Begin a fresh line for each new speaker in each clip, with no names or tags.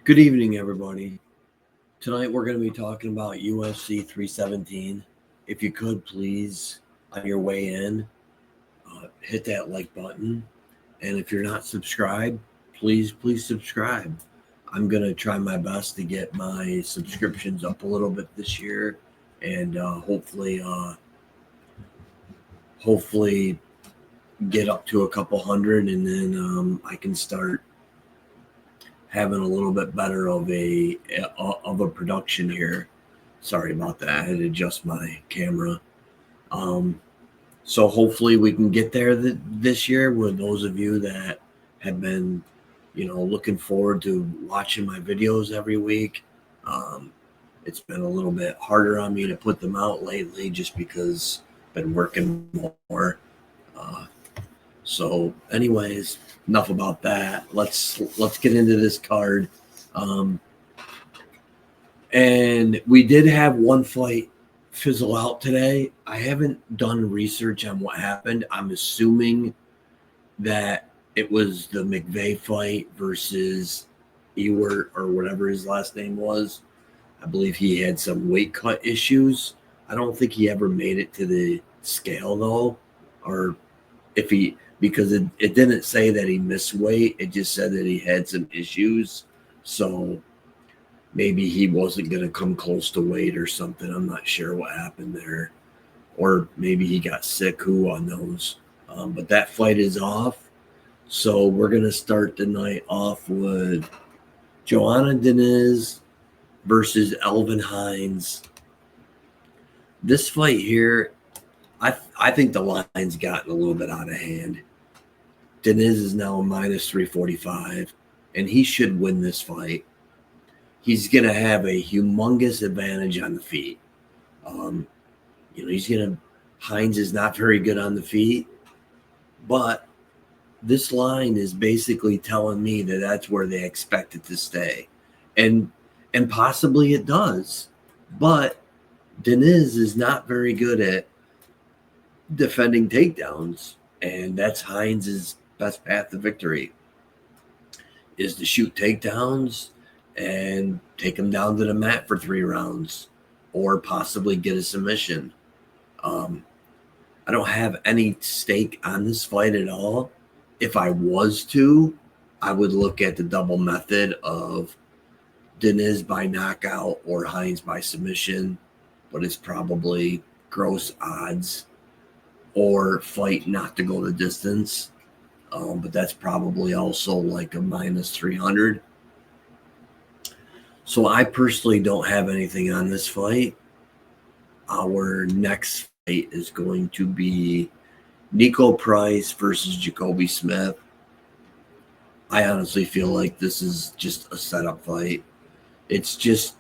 Good evening, everybody. Tonight we're going to be talking about UFC 317. If you could, please, on your way in, hit that like button. And if you're not subscribed, please subscribe. I'm going to try my best to get my subscriptions up a little bit this year and hopefully get up to a couple hundred, and then I can start having a little bit better of a production here. Sorry about that. I had to adjust my camera. Um, so hopefully we can get there this year. With those of you that have been, looking forward to watching my videos every week. Um, it's been a little bit harder on me to put them out lately, just because I've been working more. Uh, anyways, enough about that. Let's get into this card. Um, And we did have one fight fizzle out today. I haven't done research on what happened. I'm assuming that it was the McVeigh fight versus Ewert, or whatever his last name was. I believe he had some weight cut issues. I don't think he ever made it to the scale, though, or if he, because it didn't say that he missed weight. It just said that he had some issues. So maybe he wasn't going to come close to weight or something. I'm not sure what happened there. Or maybe he got sick. Who knows? But that fight is off. So we're going to start the night off with Joanna Diniz versus Elvin Hines. This fight here, I think the line's gotten a little bit out of hand. Diniz is now minus 345, and he should win this fight. He's going to have a humongous advantage on the feet. Hines is not very good on the feet, but this line is basically telling me that that's where they expect it to stay. And possibly it does. But Diniz is not very good at defending takedowns, and that's Hines' best path to victory, is to shoot takedowns and take him down to the mat for 3 rounds, or possibly get a submission. I don't have any stake on this fight at all. If I was to, I would look at the double method of Diniz by knockout or Hines by submission, but it's probably gross odds, or fight not to go the distance. But that's probably also like a minus 300. So I personally don't have anything on this fight. Our next fight is going to be Nico Price versus Jacoby Smith. I honestly feel like this is just a setup fight. It's just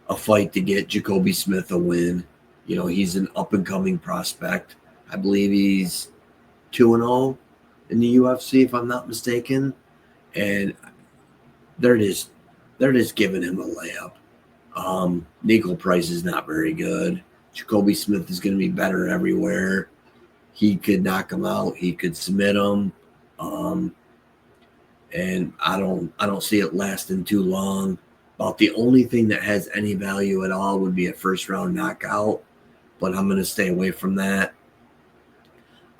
a fight to get Jacoby Smith a win. He's an up-and-coming prospect. I believe he's 2-0 in the UFC, if I'm not mistaken. And they're just giving him a layup. Nico Price is not very good. Jacoby Smith is going to be better everywhere. He could knock him out. He could submit him. And I don't see it lasting too long. About the only thing that has any value at all would be a first round knockout, but I'm going to stay away from that.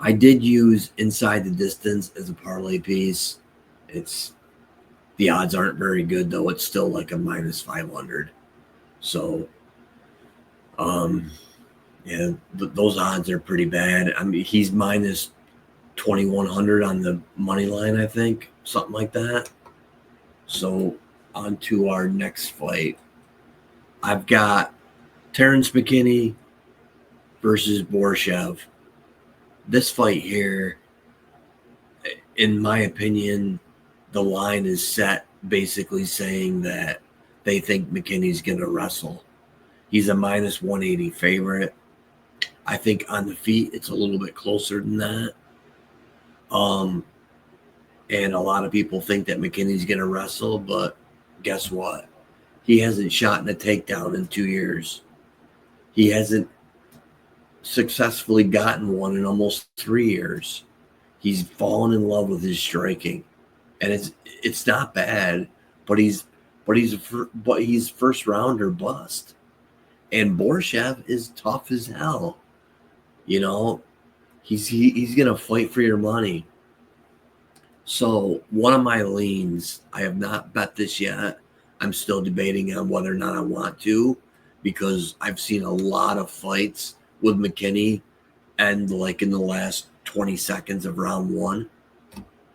I did use Inside the Distance as a parlay piece. The odds aren't very good, though. It's still like a minus 500. So, those odds are pretty bad. I mean, he's minus 2,100 on the money line, I think, something like that. So, on to our next fight. I've got Terrence McKinney versus Borshev. This fight here, in my opinion, the line is set basically saying that they think McKinney's going to wrestle. He's a minus 180 favorite. I think on the feet, it's a little bit closer than that. And a lot of people think that McKinney's going to wrestle, but guess what? He hasn't shot in a takedown in 2 years. He hasn't successfully gotten one in almost 3 years. He's fallen in love with his striking, and it's not bad, but but he's first rounder bust. And Borshev is tough as hell. You know, he's gonna fight for your money. So one of my leans, I have not bet this yet. I'm still debating on whether or not I want to, because I've seen a lot of fights with McKinney end like in the last 20 seconds of round one.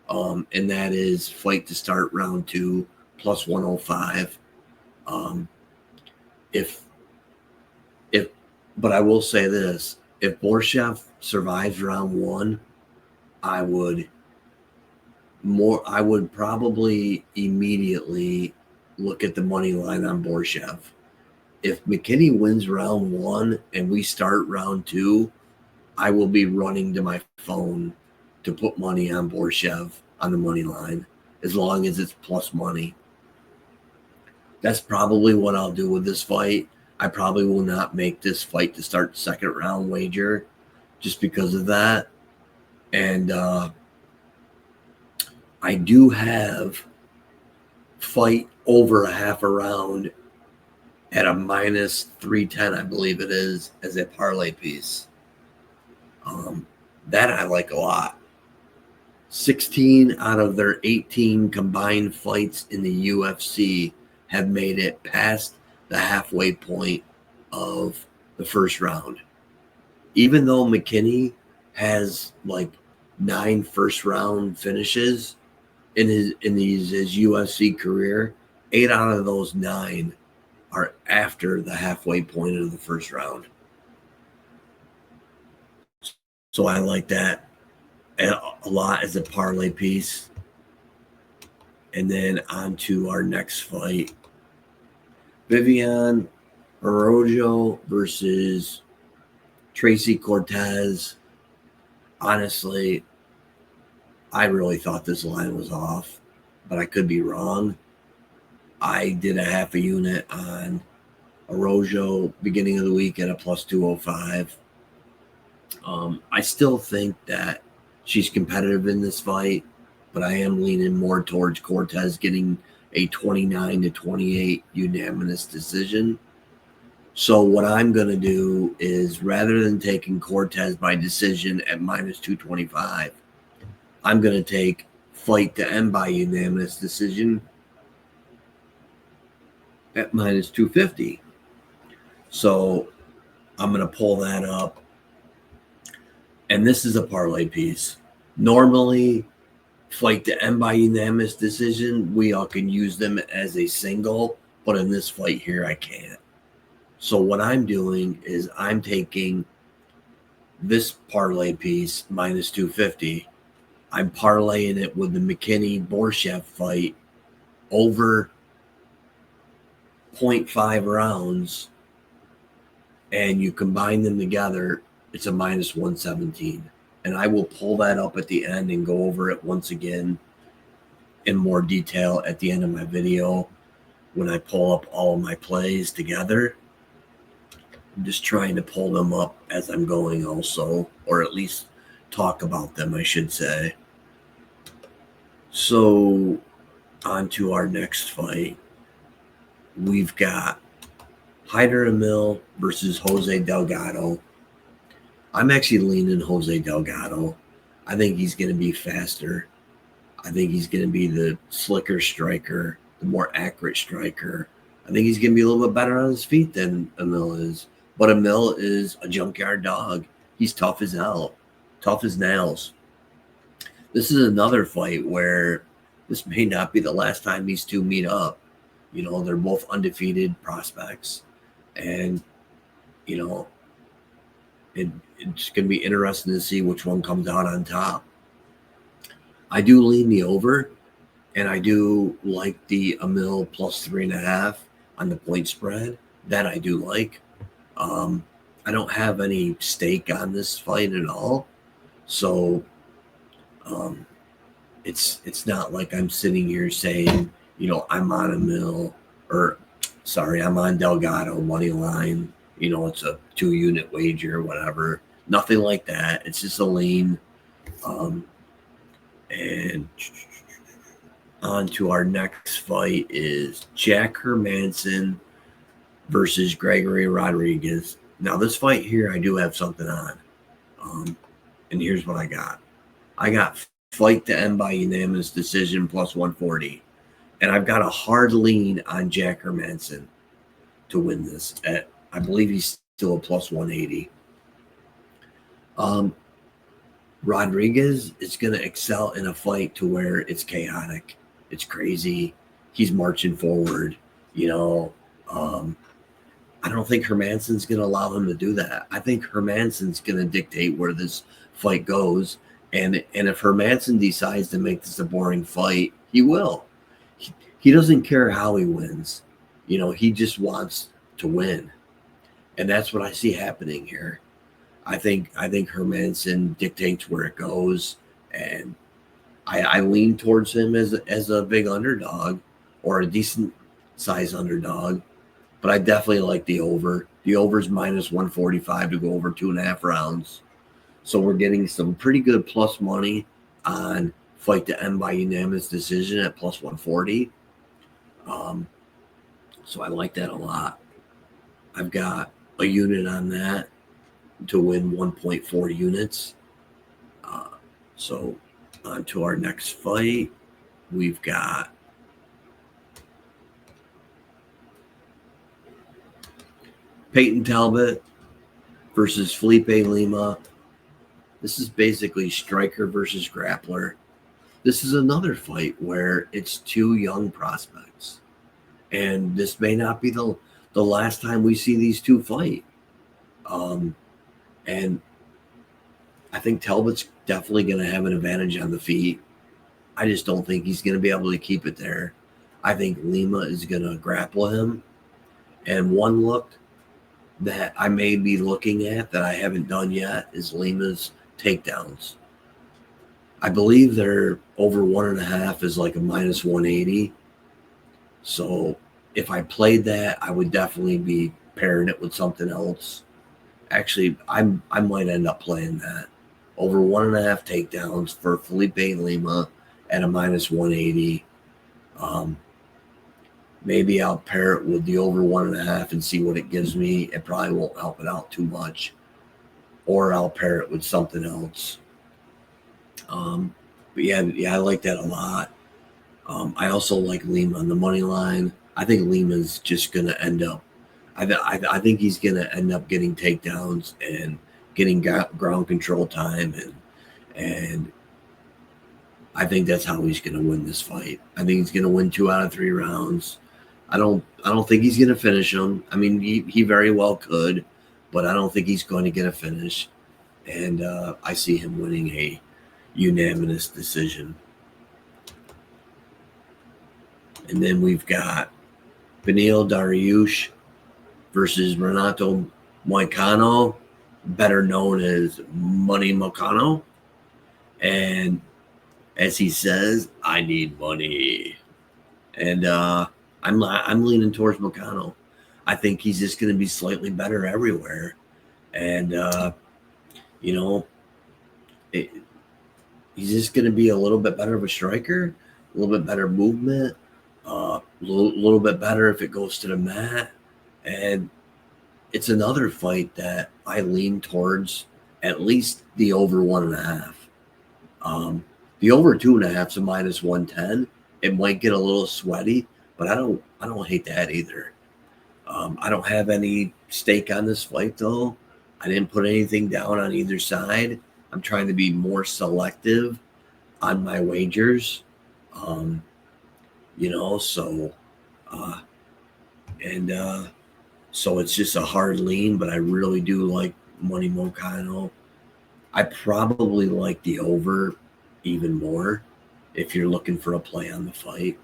And that is fight to start round two plus 105. But I will say this: if Borshev survives round one, I would probably immediately look at the money line on Borshev. If McKinney wins round one and we start round two, I will be running to my phone to put money on Borshev on the money line, as long as it's plus money. That's probably what I'll do with this fight. I probably will not make this fight to start the second round wager just because of that. And I do have fight over a half a round at a minus 310, I believe it is, as a parlay piece. That I like a lot. 16 out of their 18 combined fights in the UFC have made it past the halfway point of the first round. Even though McKinney has like 9 first round finishes in his UFC career, 8 out of those 9 are after the halfway point of the first round. So I like that a lot as a parlay piece. And then on to our next fight. Vivian Araujo versus Tracy Cortez. Honestly, I really thought this line was off, but I could be wrong. I did a half a unit on Araujo beginning of the week at a plus 205. I still think that she's competitive in this fight, but I am leaning more towards Cortez getting a 29-28 unanimous decision. So what I'm going to do is, rather than taking Cortez by decision at minus 225, I'm going to take fight to end by unanimous decision at minus 250. So I'm going to pull that up. And this is a parlay piece. Normally, fight to end by unanimous decision, we all can use them as a single, but in this fight here, I can't. So what I'm doing is I'm taking this parlay piece, minus 250. I'm parlaying it with the McKinney-Borshev fight over 0.5 rounds, and you combine them together, it's a minus 117. And I will pull that up at the end and go over it once again in more detail at the end of my video when I pull up all of my plays together. I'm just trying to pull them up as I'm going also, or at least talk about them, I should say. So on to our next fight. We've got Hyder Emil versus Jose Delgado. I'm actually leaning Jose Delgado. I think he's going to be faster. I think he's going to be the slicker striker, the more accurate striker. I think he's going to be a little bit better on his feet than Emil is. But Emil is a junkyard dog. He's tough as hell, tough as nails. This is another fight where this may not be the last time these two meet up. You know, they're both undefeated prospects. And, you know, it's going to be interesting to see which one comes out on top. I do lean the over, and I do like the Emil plus 3.5 on the point spread. That I do like. I don't have any stake on this fight at all. So it's not like I'm sitting here saying, you know, I'm on Emil, I'm on Delgado money line. You know, it's a 2-unit wager or whatever. Nothing like that. It's just a lean. And On to our next fight is Jack Hermanson versus Gregory Rodriguez. Now, this fight here, I do have something on. And here's what I got. I got fight to end by unanimous decision plus 140. And I've got a hard lean on Jack Hermanson to win this. I believe he's still a plus 180. Rodriguez is going to excel in a fight to where it's chaotic. It's crazy. He's marching forward. I don't think Hermanson's going to allow him to do that. I think Hermanson's going to dictate where this fight goes. And if Hermanson decides to make this a boring fight, he will. He doesn't care how he wins. He just wants to win. And that's what I see happening here. I think Hermanson dictates where it goes, and I lean towards him as a big underdog or a decent size underdog, but I definitely like the over. The over's minus 145 to go over 2.5 rounds. So we're getting some pretty good plus money on fight to end by unanimous decision at plus 140. So I like that a lot. I've got a unit on that to win 1.4 units. So on to our next fight. We've got Peyton Talbot versus Felipe Lima. This is basically striker versus grappler. This is another fight where it's two young prospects. And this may not be the last time we see these two fight. And I think Talbot's definitely going to have an advantage on the feet. I just don't think he's going to be able to keep it there. I think Lima is going to grapple him. And one look that I may be looking at that I haven't done yet is Lima's takedowns. I believe they're over 1.5 is like a minus 180. So if I played that, I would definitely be pairing it with something else. Actually, I might end up playing that. Over 1.5 takedowns for Felipe Lima at a minus 180. Maybe I'll pair it with the over 1.5 and see what it gives me. It probably won't help it out too much. Or I'll pair it with something else. But yeah, I like that a lot. I also like Lima on the money line. I think Lima's just going to end up. I think he's going to end up getting takedowns and getting ground control time, and I think that's how he's going to win this fight. I think he's going to win 2 out of 3 rounds. I don't think he's going to finish him. I mean, he very well could, but I don't think he's going to get a finish. And I see him winning a unanimous decision. And then we've got Beneil Dariush versus Renato Moicano, better known as Money Moicano. And as he says, I need money. And I'm leaning towards Moicano. I think he's just going to be slightly better everywhere. And, he's just going to be a little bit better of a striker, a little bit better movement, a little bit better if it goes to the mat. And it's another fight that I lean towards at least the over 1.5. The over 2.5 is a minus 110. It might get a little sweaty, but I don't hate that either. I don't have any stake on this fight though. I didn't put anything down on either side. I'm trying to be more selective on my wagers. So it's just a hard lean, but I really do like Money Moicano. I probably like the over even more if you're looking for a play on the fight.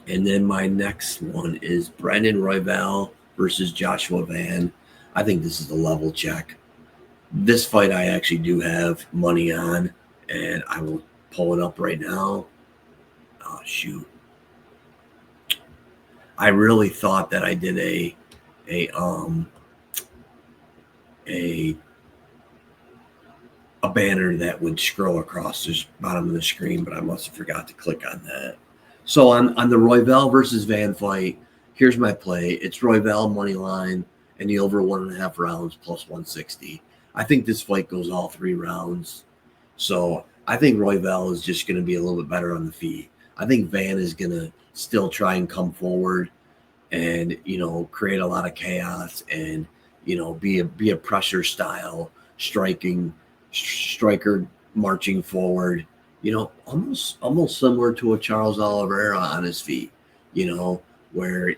And then my next one is Brandon Royval versus Joshua Van. I think this is a level check. This fight I actually do have money on, and I will pull it up right now. Oh, shoot. I really thought that I did a a banner that would scroll across the bottom of the screen, but I must have forgot to click on that. So on the Royval versus Van fight, here's my play. It's Royval money line and the over 1.5 rounds plus 160. I think this fight goes all 3 rounds. So I think Royval is just going to be a little bit better on the feet. I think Van is going to still try and come forward and, create a lot of chaos and, be a pressure style striker marching forward, almost similar to a Charles Oliveira on his feet, where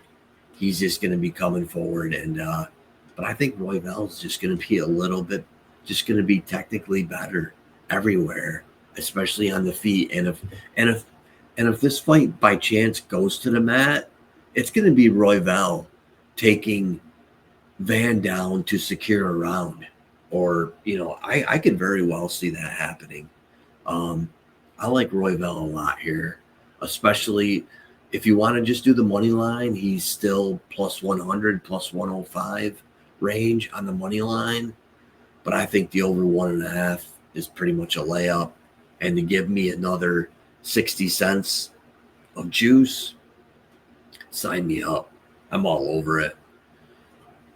he's just going to be coming forward. And, but I think Royval is just going to be a little bit, just going to be technically better everywhere, especially on the feet. And if this fight by chance goes to the mat, it's going to be Royval taking Van down to secure a round. Or, I could very well see that happening. I like Royval a lot here, especially if you want to just do the money line. He's still plus 100, plus 105 range on the money line. But I think the over 1.5 is pretty much a layup. And to give me another 60 cents of juice, sign me up. I'm all over it.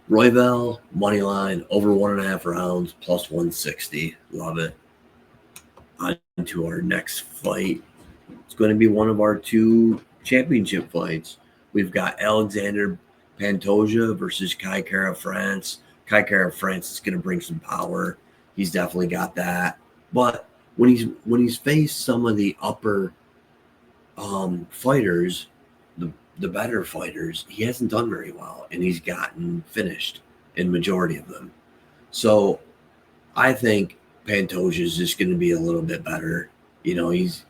Royval, money line, over 1.5 rounds, plus 160. Love it. On to our next fight. It's going to be one of our 2 championship fights. We've got Alexander Pantoja versus Kai Kara France. Kai Kara France is going to bring some power. He's definitely got that. But when he's faced some of the upper fighters, the better fighters, he hasn't done very well, and he's gotten finished in majority of them. So I think Pantoja is just going to be a little bit better. He's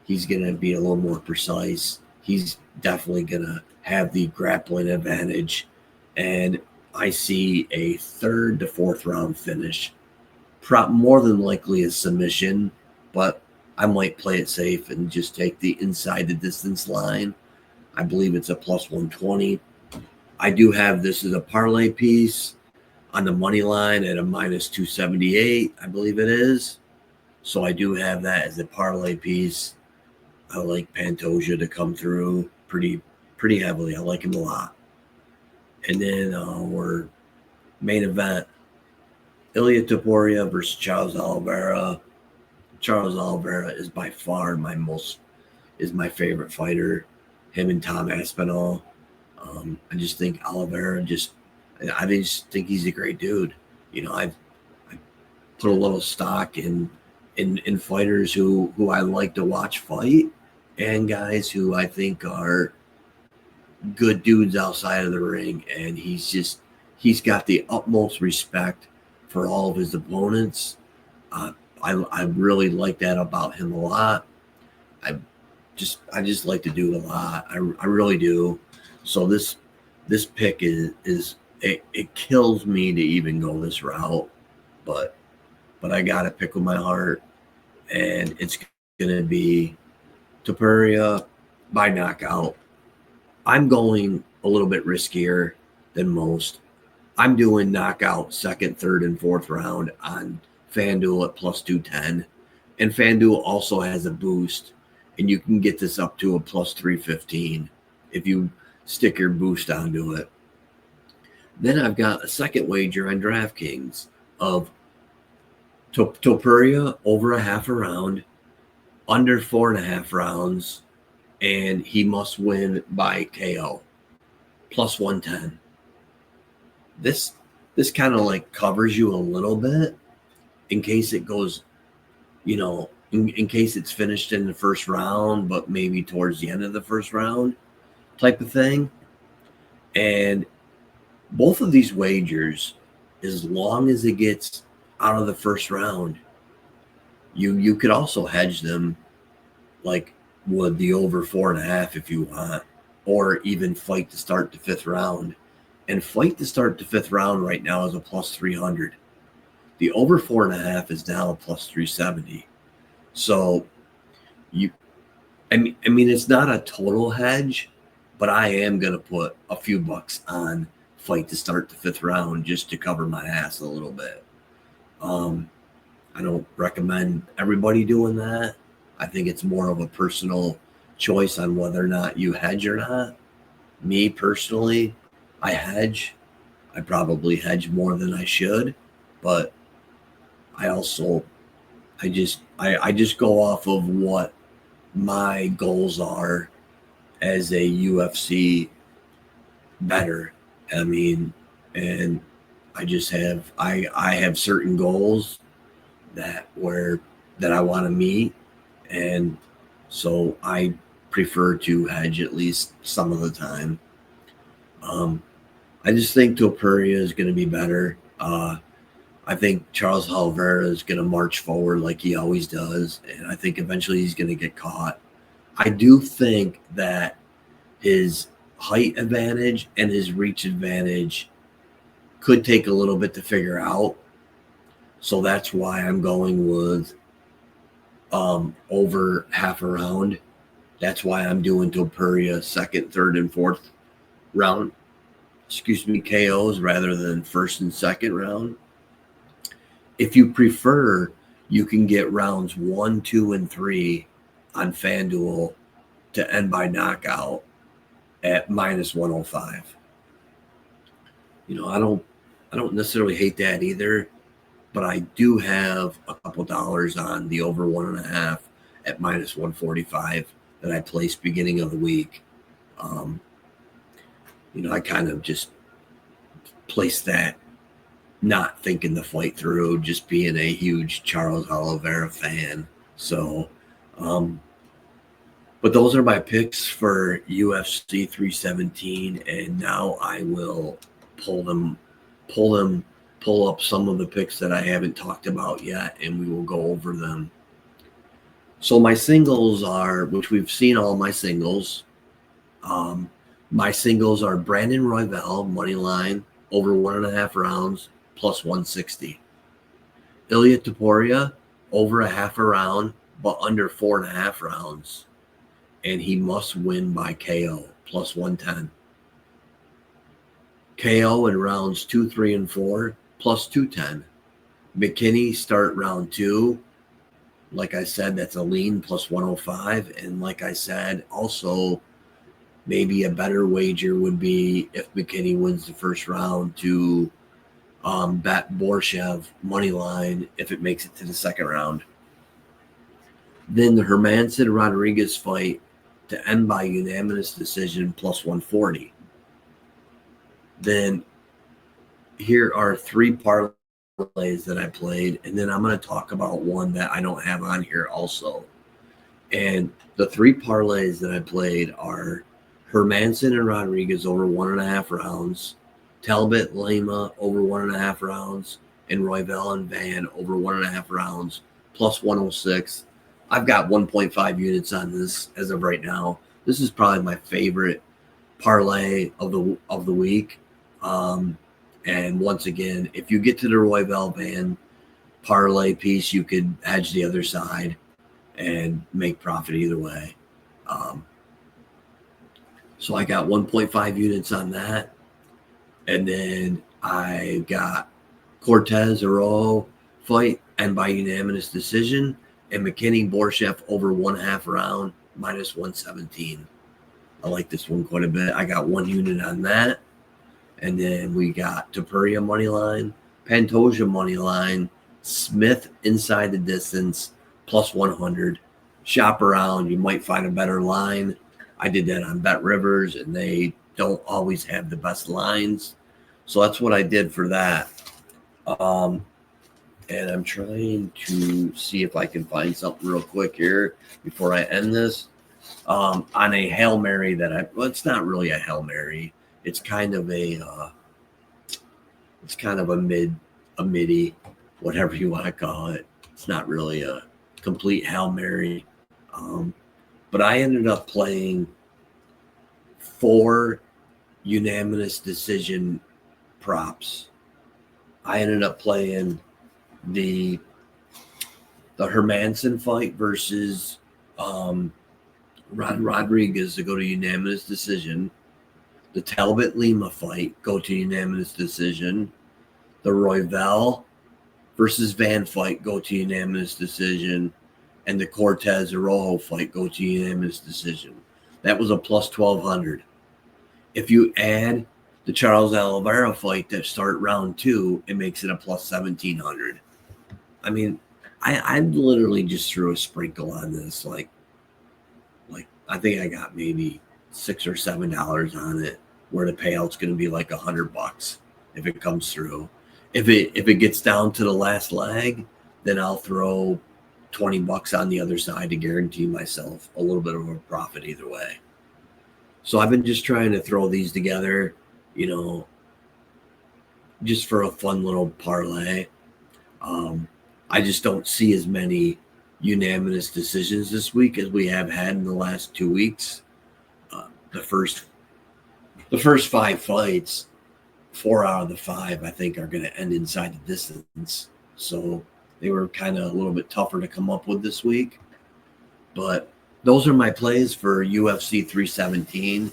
going to be a little more precise. He's definitely going to have the grappling advantage, and I see a 3rd to 4th round finish. More than likely a submission, but I might play it safe and just take the inside the distance line. I believe it's a plus 120. I do have this as a parlay piece on the money line at a minus 278, I believe it is. So I do have that as a parlay piece. I like Pantoja to come through pretty heavily. I like him a lot. And then our main event, Ilia Topuria versus Charles Oliveira. Charles Oliveira is by far my favorite fighter. Him and Tom Aspinall. I just think Oliveira I just think he's a great dude. I put a little stock in fighters who I like to watch fight, and guys who I think are good dudes outside of the ring. And he's got the utmost respect for all of his opponents. I really like that about him a lot. I just like to do it a lot. I really do. So this pick is it kills me to even go this route, but I got to pick with my heart, and it's going to be Topuria by knockout. I'm going a little bit riskier than most. I'm doing knockout 2nd, 3rd, and 4th round on FanDuel at plus 210, and FanDuel also has a boost. And you can get this up to a plus 315 if you stick your boost onto it. Then I've got a second wager on DraftKings of Topuria over 1/2 round, under 4.5 rounds, and he must win by KO, plus 110. This kind of like covers you a little bit in case it goes, in case it's finished in the 1st round, but maybe towards the end of the 1st round type of thing. And both of these wagers, as long as it gets out of the 1st round, you could also hedge them like with the over 4.5 if you want, or even fight to start the 5th round. And fight to start the 5th round right now is a plus 300. The over 4.5 is now a plus 370. So I mean, it's not a total hedge, but I am going to put a few bucks on fight to start the 5th round just to cover my ass a little bit. I don't recommend everybody doing that. I think it's more of a personal choice on whether or not you hedge or not. Me personally, I hedge. I probably hedge more than I should, but I also I just go off of what my goals are as a UFC better. I mean, and I have certain goals that I want to meet, and so I prefer to hedge at least some of the time. Um, I just think Topuria is going to be better. I think Charles Oliveira is going to march forward like he always does, and I think eventually he's going to get caught. I do think that his height advantage and his reach advantage could take a little bit to figure out. So that's why I'm going with over half a round. That's why I'm doing Topuria second, third, and fourth round, KOs rather than first and second round. If you prefer, you can get rounds 1, 2, and 3 on FanDuel to end by knockout at minus 105. I don't necessarily hate that either, but I do have a couple dollars on the over 1.5 at minus 145 that I placed beginning of the week. Um, I kind of just placed that, not thinking the fight through, just being a huge Charles Oliveira fan. So, but those are my picks for UFC 317, and now I will pull them, pull up some of the picks that I haven't talked about yet, and we will go over them. So my singles are, which we've seen all my singles. My singles are Brandon Royval, money line, over 1.5 rounds, plus 160. Ilya Topuria, over a half a round, but under 4.5 rounds. And he must win by KO, plus 110. KO in rounds 2, 3, and 4, plus 210. McKinney start round 2. Like I said, that's a lean, plus 105. And like I said, also maybe a better wager would be if McKinney wins the first round to bet Borshev money line if it makes it to the second round. Then the Hermanson Rodriguez fight to end by unanimous decision, plus 140. Then here are 3 parlays that I played, and then I'm going to talk about one that I don't have on here also. And the 3 parlays that I played are Hermanson and Rodriguez over 1.5 rounds, Talbot Lima over 1.5 rounds, and Royval and Van over 1.5 rounds, plus 106. I've got 1.5 units on this as of right now. This is probably my favorite parlay of the week. And once again, if you get to the Royval Van parlay piece, you could hedge the other side and make profit either way. So I got 1.5 units on that. And then I got Cortez Aro fight and by unanimous decision, and McKinney Borshev over 1.5 round, minus 117. I like this one quite a bit. I got 1 unit on that. And then we got Topuria money line, Pantoja money line, Smith inside the distance, plus 100. Shop around. You might find a better line. I did that on Bet Rivers, and they don't always have the best lines. So that's what I did for that. And I'm trying to see if I can find something real quick here before I end this. On a Hail Mary well, it's not really a Hail Mary. It's kind of a midi, whatever you want to call it. It's not really a complete Hail Mary. But I ended up playing 4 unanimous decision props. I ended up playing the Hermanson fight versus Rodriguez to go to unanimous decision. The Talbot Lima fight, go to unanimous decision. The Royval versus Van fight go to unanimous decision, and the Cortez Araujo fight go to unanimous decision. That was a plus 1,200. If you add the Charles Oliveira fight that start round 2, it makes it a plus 1,700. I mean, I literally just threw a sprinkle on this. Like I think I got maybe $6 or $7 on it, where the payout's going to be like $100 if it comes through. If it gets down to the last leg, then I'll throw $20 on the other side to guarantee myself a little bit of a profit either way. So I've been just trying to throw these together, just for a fun little parlay. I just don't see as many unanimous decisions this week as we have had in the last 2 weeks. The first 5 fights, 4 out of the 5, I think, are going to end inside the distance. So they were kind of a little bit tougher to come up with this week. But those are my plays for UFC 317.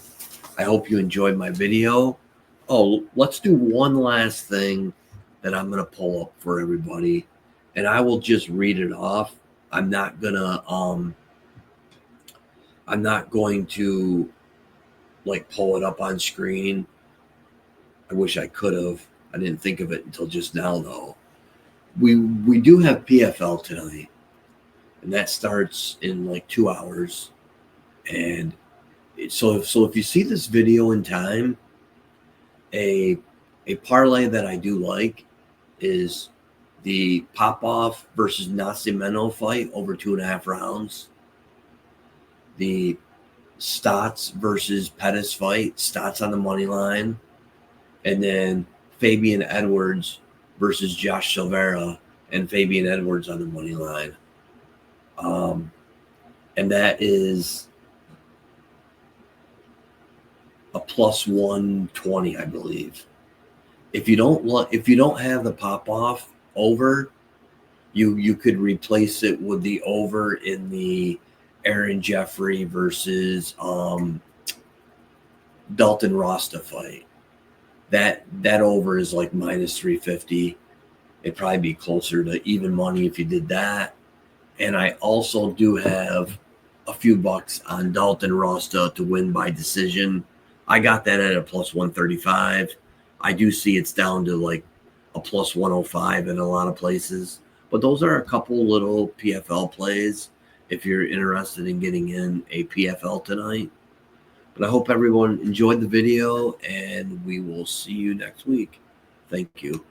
I hope you enjoyed my video. Oh, let's do one last thing that I'm going to pull up for everybody, and I will just read it off. I'm not going to like pull it up on screen. I wish I could have. I didn't think of it until just now, though. We do have PFL tonight, and that starts in like 2 hours. And so if you see this video in time, a parlay that I do like is the Popov versus Nascimento fight over 2.5 rounds. The Stotts versus Pettis fight, Stotts on the money line. And then Fabian Edwards versus Josh Silveira, and Fabian Edwards on the money line. And that is a plus 120, I believe. If you don't have the Popov over, you could replace it with the over in the Aaron Jeffrey versus Dalton Rosta fight. That over is like minus 350. It'd probably be closer to even money if you did that. And I also do have a few bucks on Dalton Rosta to win by decision. I got that at a plus 135. I do see it's down to like a plus 105 in a lot of places. But those are a couple little PFL plays if you're interested in getting in a PFL tonight. But I hope everyone enjoyed the video, and we will see you next week. Thank you.